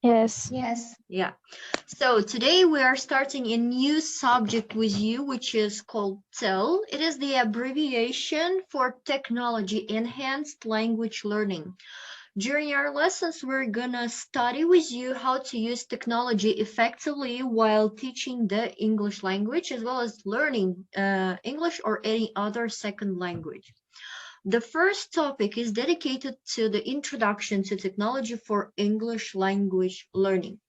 Yes. Yes. Yeah. So today we are starting a new subject with you, which is called TEL. It is the abbreviation for Technology Enhanced Language Learning. During our lessons, we're gonna study with you how to use technology effectively while teaching the English language, as well as learning English or any other second language. The first topic is dedicated to the introduction to technology for English language learning.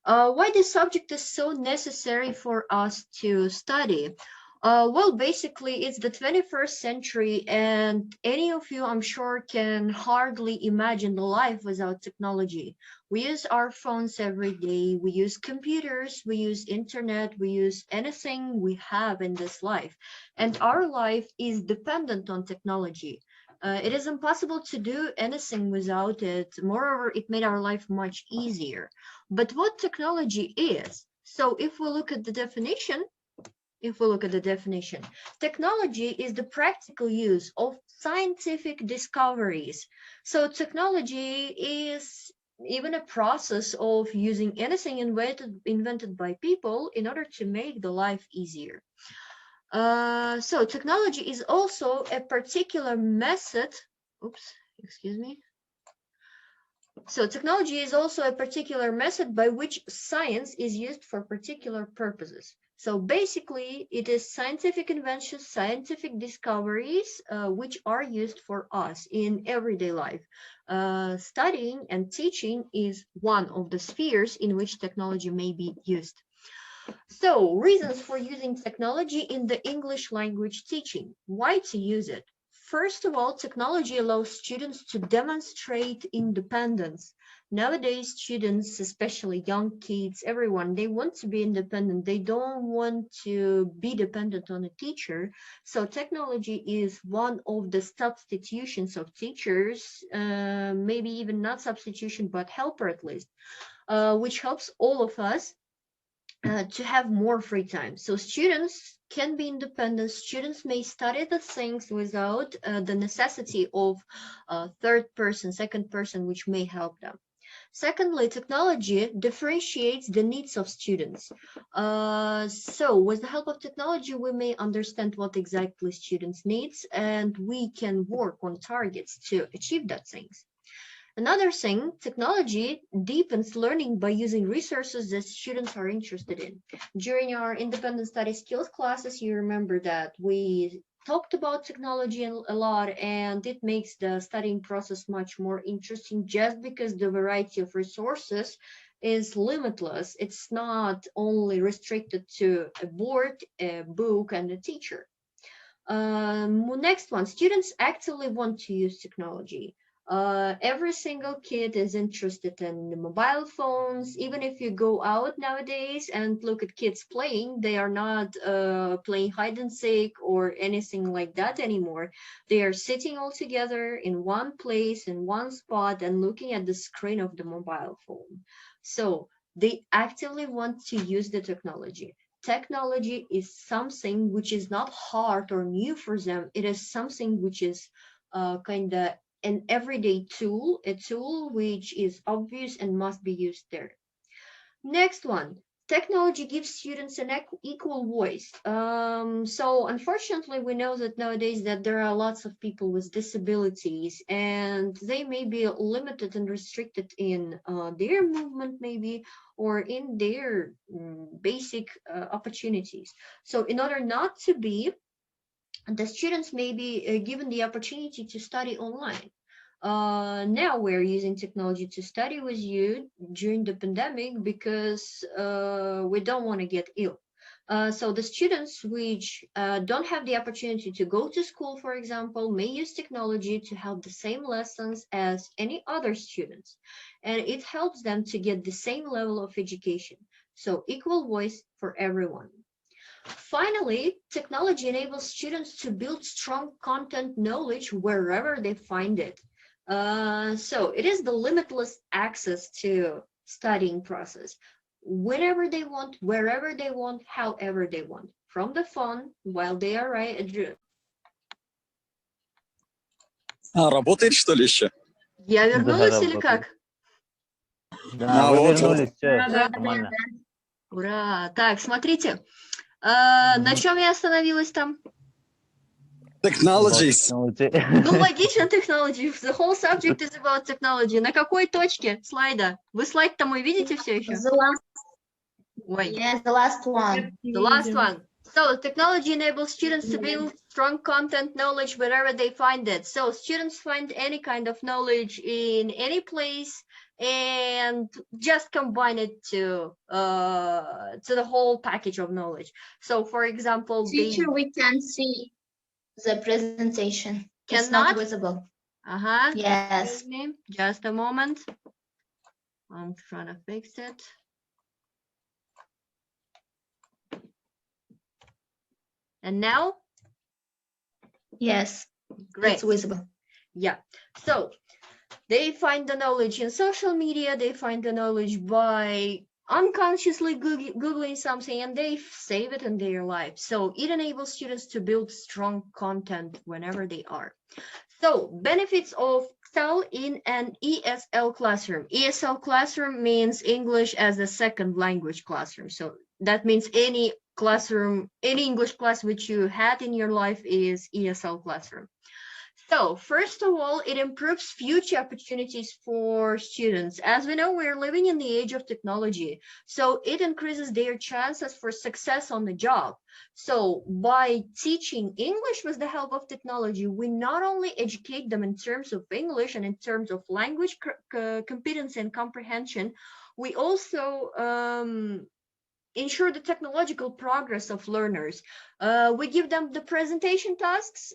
Why this subject is so necessary for us to study? Well, basically, it's the 21st century, and any of you, I'm sure, can hardly imagine the life without technology. We use our phones every day, we use computers, we use internet, we use anything we have in this life, and our life is dependent on technology. It is impossible to do anything without it. Moreover, it made our life much easier. But what technology is? So if we look at the definition, technology is the practical use of scientific discoveries. So technology is even a process of using anything invented by people in order to make the life easier. So technology is also a particular method. Oops, excuse me. So technology is also a particular method by which science is used for particular purposes. So basically, it is scientific inventions, scientific discoveries, which are used for us in everyday life. Studying and teaching is one of the spheres in which technology may be used. So, reasons for using technology in the English language teaching. Why to use it? First of all, technology allows students to demonstrate independence. Nowadays, students, especially young kids, everyone, they want to be independent. They don't want to be dependent on a teacher. So technology is one of the substitutions of teachers, maybe even not substitution, but helper at least, which helps all of us to have more free time. So students can be independent. Students may study the things without the necessity of third person, second person, which may help them. Secondly, technology differentiates the needs of students. So with the help of technology, we may understand what exactly students needs, and we can work on targets to achieve that things. Another thing, technology deepens learning by using resources that students are interested in. During our independent study skills classes, you remember that we talked about technology a lot, and it makes the studying process much more interesting just because the variety of resources is limitless. It's not only restricted to a board, a book, and a teacher. Next one, students actively want to use technology. Every single kid is interested in the mobile phones. Even if you go out nowadays and look at kids playing, they are not playing hide and seek or anything like that anymore. They are sitting all together in one place, in one spot, and looking at the screen of the mobile phone. So they actively want to use the technology. Technology is something which is not hard or new for them. It is something which is kind of an everyday tool, a tool which is obvious and must be used there. Next one, technology gives students an equal voice. So unfortunately, we know that nowadays that there are lots of people with disabilities, and they may be limited and restricted in their movement, maybe, or in their basic opportunities. So in order not to be, the students may be given the opportunity to study online. Now we're using technology to study with you during the pandemic because we don't want to get ill. So the students which don't have the opportunity to go to school, for example, may use technology to help the same lessons as any other students. And it helps them to get the same level of education. So equal voice for everyone. Finally, technology enables students to build strong content knowledge wherever they find it. So it is the limitless access to studying process. Whenever they want, wherever they want, however they want. From the phone, while they are right. А, работает, что ли, еще? Я Да, вернулась или работает. как? Да, вы вернулись, все, нормально. Ура! Так, смотрите, на чем я остановилась там? Technologies. Ну, логично, technology. The whole subject is about technology. На какой точке слайда? Вы слайд-то мой видите все еще? The last, Ой. yes, the last one. The last one. So technology enables students to build strong content knowledge wherever they find it. So students find any kind of knowledge in any place and just combine it to the whole package of knowledge. So for example, Teacher, we can see the presentation. It's not Cannot? visible. Yes. Yes. Just a moment. I'm trying to fix it. And now? Yes. Great. It's visible. Yeah. So they find the knowledge in social media. They find the knowledge by unconsciously Googling something and they save it in their life. So it enables students to build strong content whenever they are. So benefits of ESL in an ESL classroom. ESL classroom means English as a second language classroom. So that means any classroom, any English class which you had in your life is ESL classroom. So first of all, it improves future opportunities for students. As we know, we're living in the age of technology, so it increases their chances for success on the job. So by teaching English with the help of technology, we not only educate them in terms of English and in terms of language competency and comprehension, we also ensure the technological progress of learners. We give them the presentation tasks.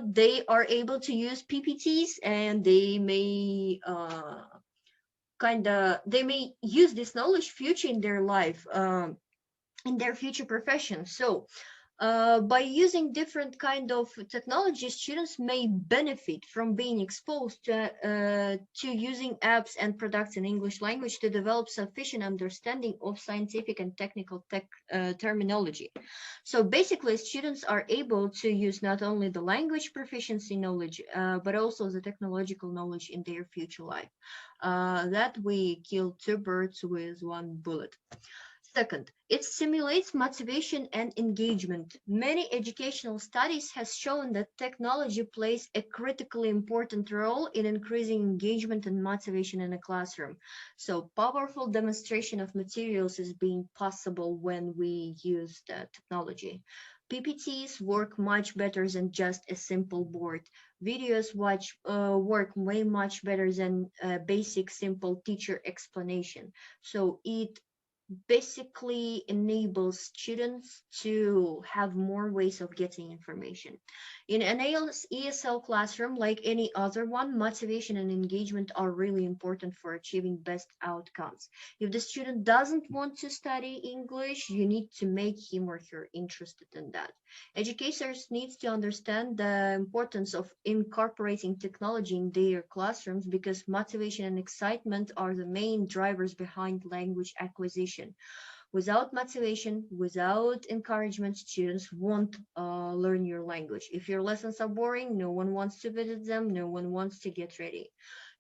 They are able to use PPTs and they may they may use this knowledge future in their life, in their future profession. So by using different kind of technology, students may benefit from being exposed to using apps and products in English language to develop sufficient understanding of scientific and technical terminology. So basically, students are able to use not only the language proficiency knowledge, but also the technological knowledge in their future life. That we kill two birds with one bullet. Second, it stimulates motivation and engagement. Many educational studies have shown that technology plays a critically important role in increasing engagement and motivation in a classroom. So powerful demonstration of materials is being possible when we use the technology. PPTs work much better than just a simple board. Videos work way much better than a basic simple teacher explanation. So it basically enables students to have more ways of getting information. In an ESL classroom, like any other one, motivation and engagement are really important for achieving best outcomes. If the student doesn't want to study English, you need to make him or her interested in that. Educators need to understand the importance of incorporating technology in their classrooms because motivation and excitement are the main drivers behind language acquisition. Without motivation, without encouragement, students won't learn your language. If your lessons are boring, no one wants to visit them, no one wants to get ready.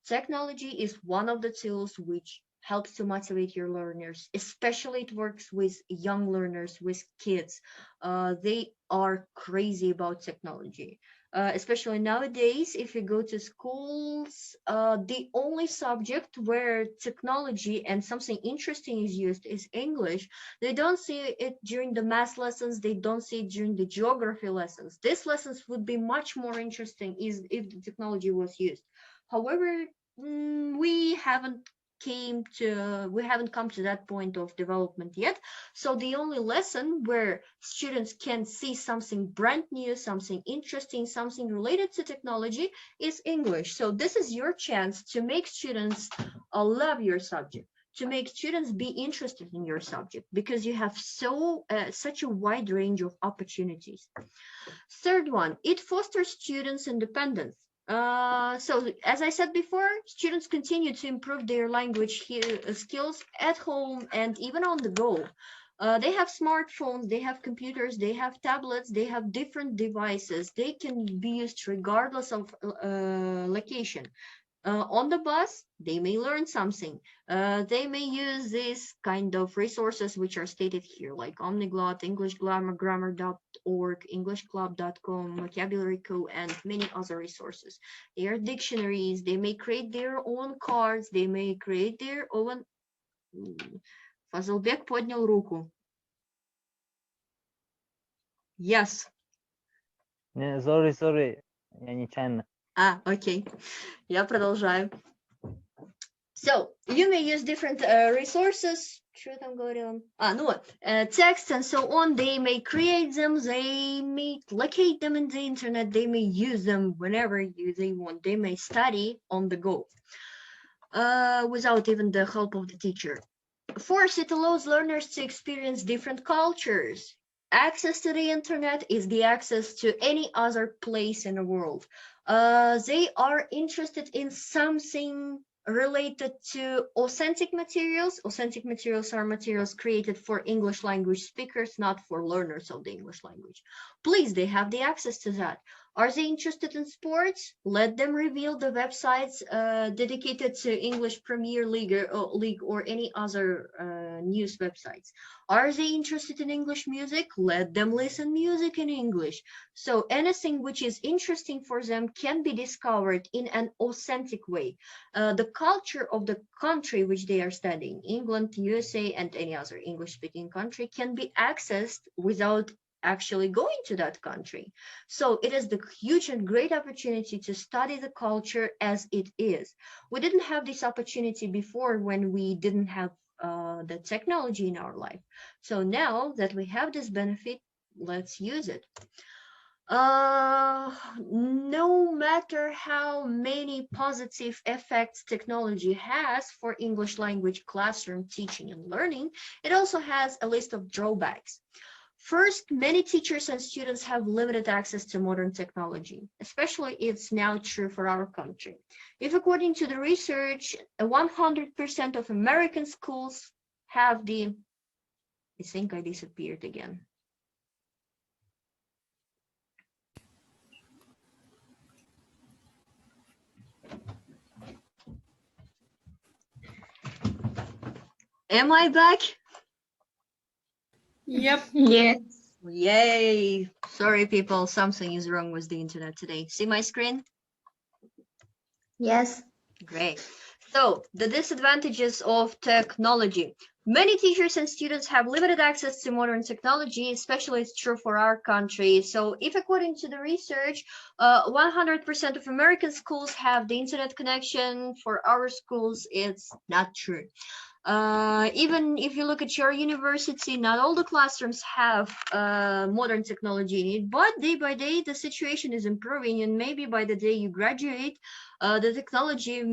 Technology is one of the tools which helps to motivate your learners, especially it works with young learners, with kids. They are crazy about technology. Especially nowadays, if you go to schools, the only subject where technology and something interesting is used is English. They don't see it during the math lessons. They don't see it during the geography lessons. These lessons would be much more interesting if the technology was used. However, we haven't come to that point of development yet. So the only lesson where students can see something brand new, something interesting, something related to technology is English. So this is your chance to make students love your subject, to make students be interested in your subject, because you have such a wide range of opportunities. Third one, it fosters students' independence. So as I said before, students continue to improve their language skills at home and even on the go. They have smartphones, they have computers, they have tablets, they have different devices. They can be used regardless of location. On the bus, they may learn something. They may use these kind of resources which are stated here, like Omniglot, English Grammar, grammar.org, EnglishClub.com, Vocabulary Co, and many other resources. They are dictionaries. They may create their own cards. They may create their own. Fazilbek поднял руку. Yes. Sorry. Я нечаянно. Okay. Я продолжаю. So you may use different resources. Что там говорила? Ну вот. Text and so on. They may create them. They may locate them in the internet. They may use them whenever they want. They may study on the go without even the help of the teacher. Fourth, it allows learners to experience different cultures. Access to the internet is the access to any other place in the world. They are interested in something related to authentic materials. Authentic materials are materials created for English language speakers, not for learners of the English language. Please, they have the access to that. Are they interested in sports? Let them reveal the websites dedicated to English Premier League or any other news websites. Are they interested in English music? Let them listen music in English. So anything which is interesting for them can be discovered in an authentic way. The culture of the country which they are studying, England, USA, and any other English-speaking country, can be accessed without actually going to that country. So it is the huge and great opportunity to study the culture as it is. We didn't have this opportunity before when we didn't have the technology in our life. So now that we have this benefit, let's use it. No matter how many positive effects technology has for English language classroom teaching and learning, it also has a list of drawbacks. First, many teachers and students have limited access to modern technology, especially it's now true for our country. If according to the research, 100% of American schools have I think I disappeared again. Am I back? Yep. Yes. Yay. Sorry, people. Something is wrong with the internet today. See my screen? Yes. Great. So the disadvantages of technology. Many teachers and students have limited access to modern technology, especially it's true for our country. So if according to the research, 100% of American schools have the internet connection, for our schools, it's not true. Even if you look at your university, not all the classrooms have modern technology in it, but day by day the situation is improving, and maybe by the day you graduate, the technology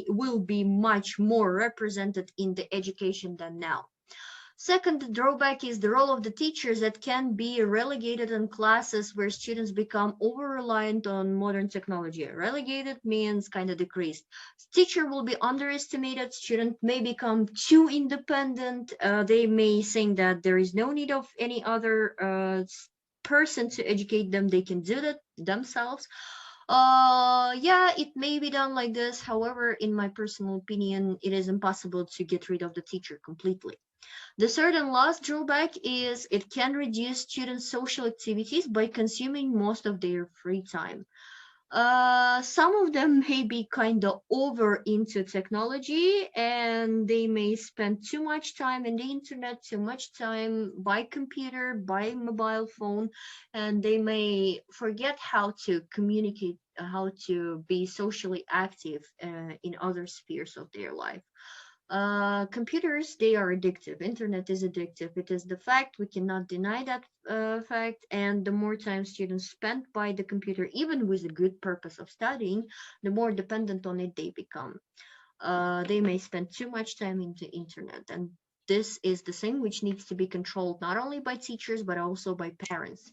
will be much more represented in the education than now. Second, the drawback is the role of the teachers that can be relegated in classes where students become over-reliant on modern technology. Relegated means kind of decreased. Teacher will be underestimated, student may become too independent, they may think that there is no need of any other person to educate them, they can do that themselves. Yeah, it may be done like this. However, in my personal opinion, it is impossible to get rid of the teacher completely. The third and last drawback is it can reduce students' social activities by consuming most of their free time. Some of them may be kind of over into technology, and they may spend too much time in the internet, too much time by computer, by mobile phone, and they may forget how to communicate, how to be socially active in other spheres of their life. Computers, they are addictive. Internet is addictive. It is the fact. We cannot deny that fact. And the more time students spend by the computer, even with a good purpose of studying, the more dependent on it they become. They may spend too much time in the internet. And this is the thing which needs to be controlled not only by teachers, but also by parents.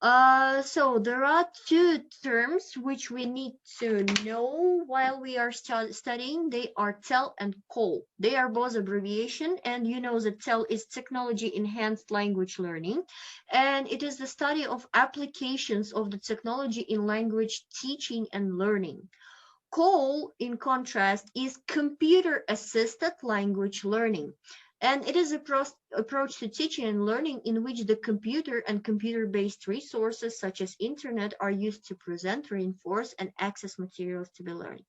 So there are two terms which we need to know while we are studying. They are TEL and COL. They are both abbreviation, and you know that TEL is technology enhanced language learning, and it is the study of applications of the technology in language teaching and learning. COL, in contrast, is computer-assisted language learning. And it is a approach to teaching and learning in which the computer and computer-based resources such as internet are used to present, reinforce, and access materials to be learned.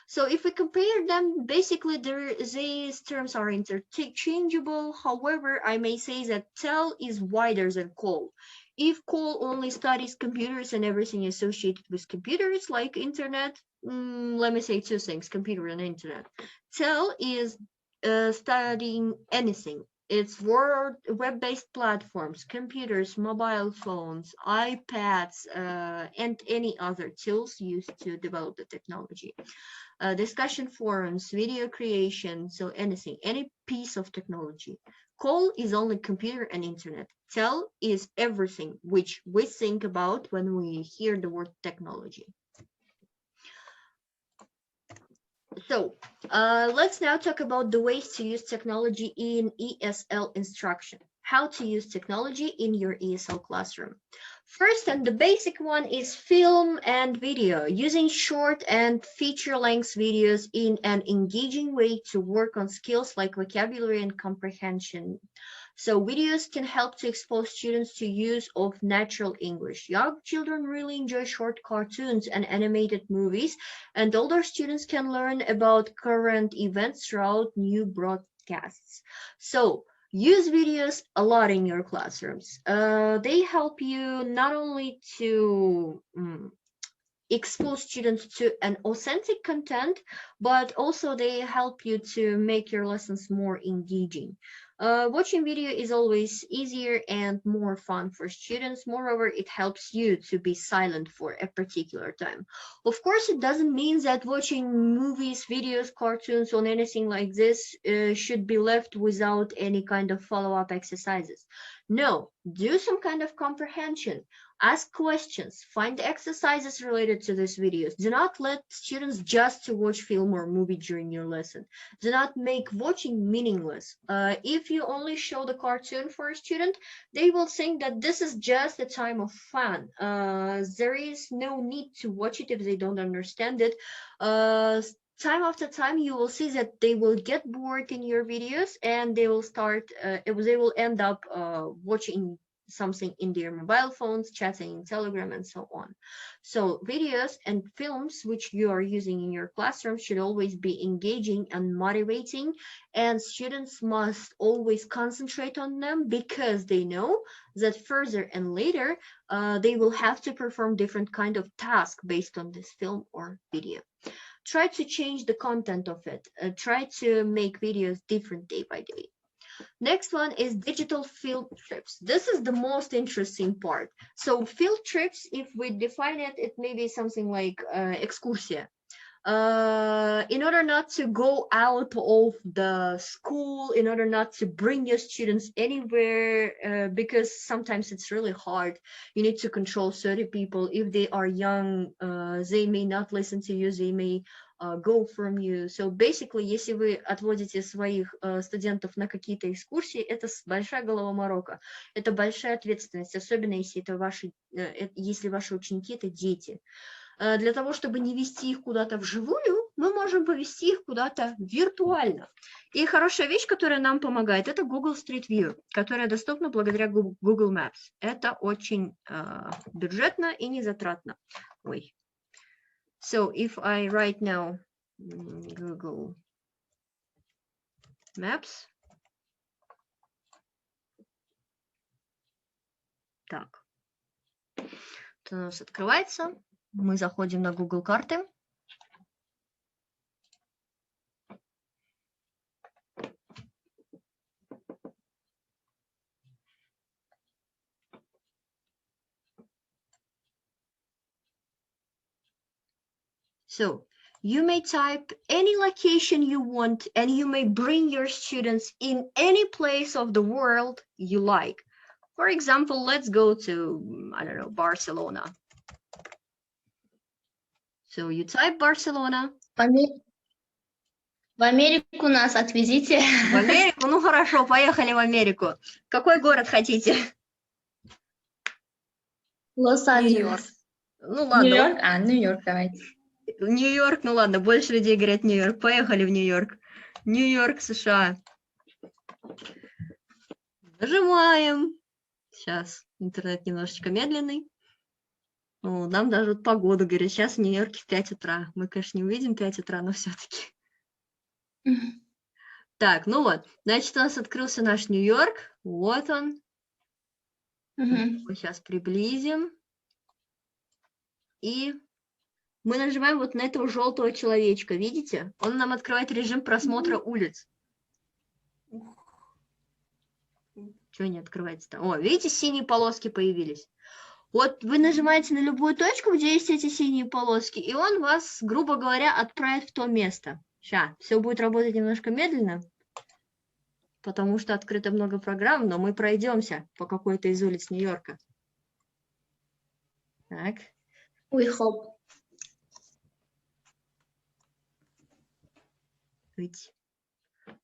So if we compare them, basically these terms are interchangeable. However, I may say that TEL is wider than COL. If COL only studies computers and everything associated with computers like internet, let me say two things, computer and internet. TEL is studying anything. It's web-based platforms, computers, mobile phones, iPads, and any other tools used to develop the technology. Discussion forums, video creation, so anything, any piece of technology. COL is only computer and internet. TEL is everything which we think about when we hear the word technology. So let's now talk about the ways to use technology in ESL instruction. How to use technology in your ESL classroom. First, and the basic one is film and video, using short and feature-length videos in an engaging way to work on skills like vocabulary and comprehension. So videos can help to expose students to use of natural English. Young children really enjoy short cartoons and animated movies, and older students can learn about current events throughout new broadcasts. So use videos a lot in your classrooms. They help you not only to expose students to an authentic content, but also they help you to make your lessons more engaging. Watching video is always easier and more fun for students. Moreover, it helps you to be silent for a particular time. Of course, it doesn't mean that watching movies, videos, cartoons, or anything like this should be left without any kind of follow-up exercises. No, do some kind of comprehension. Ask questions, find exercises related to these videos. Do not let students just to watch film or movie during your lesson. Do not make watching meaningless. If you only show the cartoon for a student, they will think that this is just a time of fun. There is no need to watch it if they don't understand it. Time after time, you will see that they will get bored in your videos and they will they will end up watching something in their mobile phones, chatting in Telegram, and so on. So videos and films which you are using in your classroom should always be engaging and motivating, and students must always concentrate on them because they know that further and later they will have to perform different kind of task based on this film or video. Try to change the content of it. Try to make videos different day by day. Next one is digital field trips. This is the most interesting part. So field trips, if we define it, it may be something like excursia. In order not to go out of the school, in order not to bring your students anywhere, because sometimes it's really hard. You need to control 30 people. If they are young, they may not listen to you, they may go from you. So basically, если вы отводите своих студентов на какие-то экскурсии, это большая головоморока, это большая ответственность, особенно если это если ваши ученики это дети. Для того, чтобы не вести их куда-то вживую, мы можем повести их куда-то виртуально. И хорошая вещь, которая нам помогает, это Google Street View, которая доступна благодаря Google Maps. Это очень бюджетно и незатратно. Ой. So if I write now Google Maps. Так. Это у нас открывается. Мы заходим на Google карты. So you may type any location you want, and you may bring your students in any place of the world you like. For example, let's go to, I don't know, Barcelona. So you type Barcelona. В Америку нас отвезите. В Америку? Ну хорошо, поехали в Америку. Какой город хотите? Лос-Анджелес. Ну ладно. Нью-Йорк? Нью-Йорк, давайте. Нью-Йорк, ну ладно, больше людей говорят Нью-Йорк. Поехали в Нью-Йорк. Нью-Йорк, США. Нажимаем. Сейчас интернет немножечко медленный. О, нам даже вот погоду говорят, сейчас в Нью-Йорке в 5 утра. Мы, конечно, не увидим 5 утра, но все-таки. Так, ну вот, значит, у нас открылся наш Нью-Йорк. Вот он. Мы сейчас приблизим. И мы нажимаем вот на этого желтого человечка, видите? Он нам открывает режим просмотра улиц. Чего не открывается-то? О, видите, синие полоски появились. Вот вы нажимаете на любую точку, где есть эти синие полоски, и он вас, грубо говоря, отправит в то место. Сейчас, все будет работать немножко медленно, потому что открыто много программ, но мы пройдемся по какой-то из улиц Нью-Йорка. Так. We hope.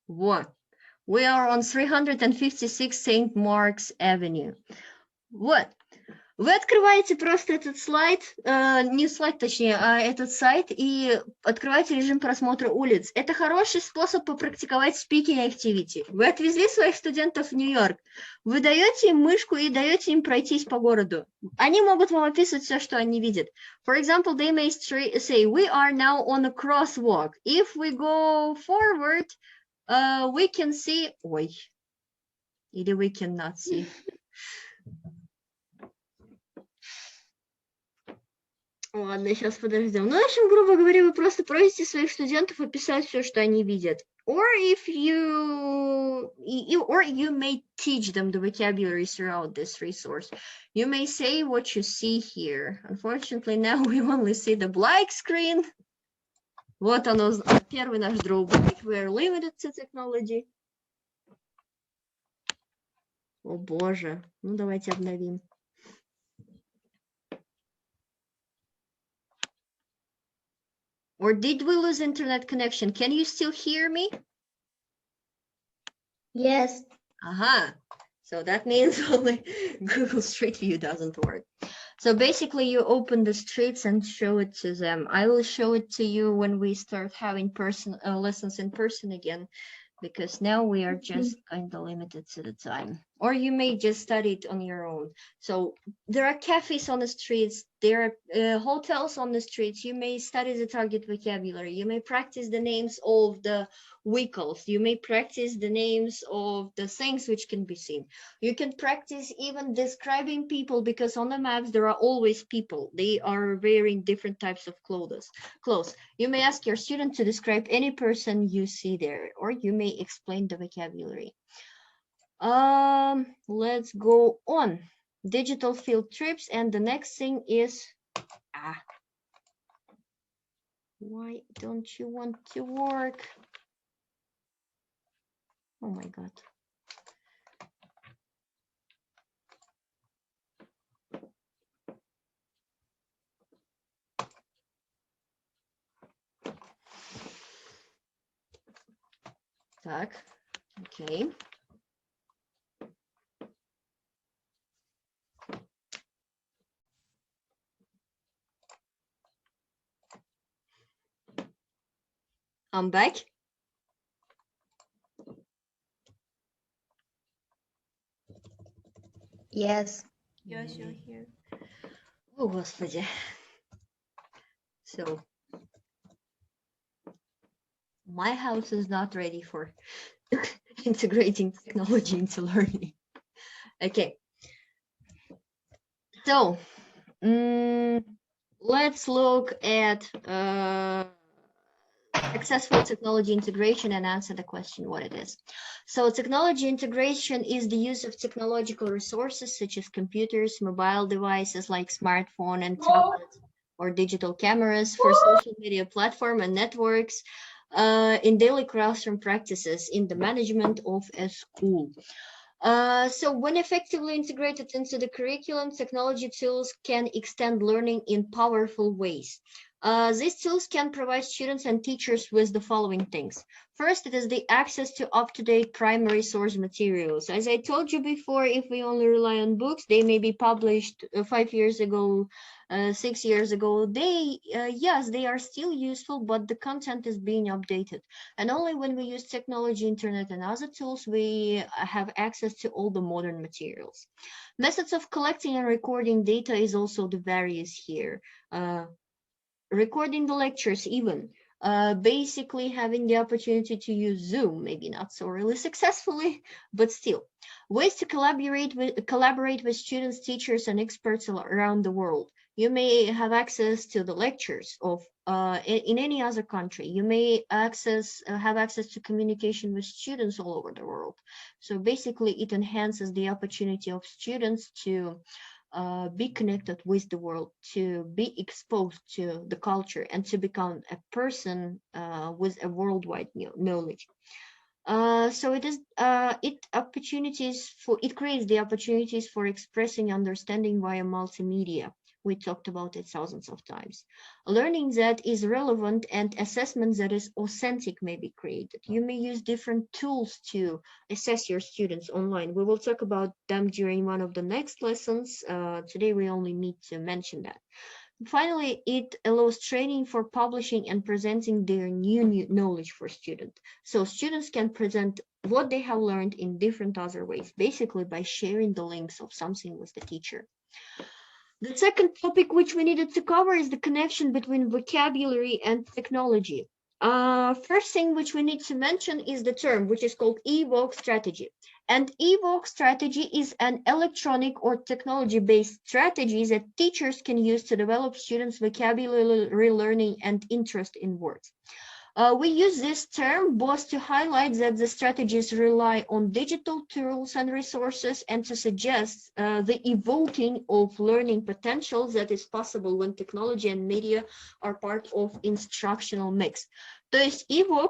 Вот. We are on 356 St. Mark's Avenue. Вот. Вы открываете просто этот слайд, не слайд точнее, а этот сайт, и открываете режим просмотра улиц. Это хороший способ попрактиковать speaking activity. Вы отвезли своих студентов в Нью-Йорк, вы даете им мышку и даете им пройтись по городу. Они могут вам описывать все, что они видят. For example, they may say, we are now on a crosswalk. If we go forward, we can see... Ой. Или we cannot see. Ладно, сейчас подождем. Ну, в общем, грубо говоря, вы просто просите своих студентов описать все, что они видят. Or you may teach them the vocabulary throughout this resource. You may say what you see here. Unfortunately, now we only see the black screen. Вот оно, первый наш drawback. We are limited to technology. О боже, ну давайте обновим. Or did we lose internet connection? Can you still hear me? Yes. So that means only Google Street View doesn't work. So basically you open the streets and show it to them. I will show it to you when we start having lessons in person again, because now we are just kind of limited to the time. Or you may just study it on your own. So there are cafes on the streets, there are hotels on the streets. You may study the target vocabulary. You may practice the names of the vehicles. You may practice the names of the things which can be seen. You can practice even describing people, because on the maps there are always people. They are wearing different types of clothes. You may ask your student to describe any person you see there, or you may explain the vocabulary. Let's go on. Digital field trips, and the next thing is why don't you want to work? Oh my god. Так, okay. I'm back. Yes. Yes, you're here. Oh, Господи. So, my house is not ready for integrating technology into learning. Okay. So, let's look at successful technology integration and answer the question what it is. So technology integration is the use of technological resources such as computers, mobile devices like smartphone and tablets, or digital cameras for social media platform and networks in daily classroom practices in the management of a school. So when effectively integrated into the curriculum, technology tools can extend learning in powerful ways. These tools can provide students and teachers with the following things. First, it is the access to up-to-date primary source materials. As I told you before, if we only rely on books, they may be published 5 years ago 6 years ago, they, yes, they are still useful, but the content is being updated. And only when we use technology, internet, and other tools, we have access to all the modern materials. Methods of collecting and recording data is also the various here. Recording the lectures even. Basically having the opportunity to use Zoom, maybe not so really successfully, but still. Ways to collaborate with students, teachers, and experts around the world. You may have access to the lectures of in any other country. You may have access to communication with students all over the world. So basically, it enhances the opportunity of students to be connected with the world, to be exposed to the culture, and to become a person with a worldwide knowledge. So it creates the opportunities for expressing understanding via multimedia. We talked about it thousands of times. Learning that is relevant and assessment that is authentic may be created. You may use different tools to assess your students online. We will talk about them during one of the next lessons. Today we only need to mention that. Finally, it allows training for publishing and presenting their new knowledge for students. So students can present what they have learned in different other ways, basically by sharing the links of something with the teacher. The second topic which we needed to cover is the connection between vocabulary and technology. First thing which we need to mention is the term, which is called EVOC strategy. And EVOC strategy is an electronic or technology-based strategy that teachers can use to develop students' vocabulary learning and interest in words. We use this term both to highlight that the strategies rely on digital tools and resources and to suggest the evoking of learning potential that is possible when technology and media are part of instructional mix. То есть EVOC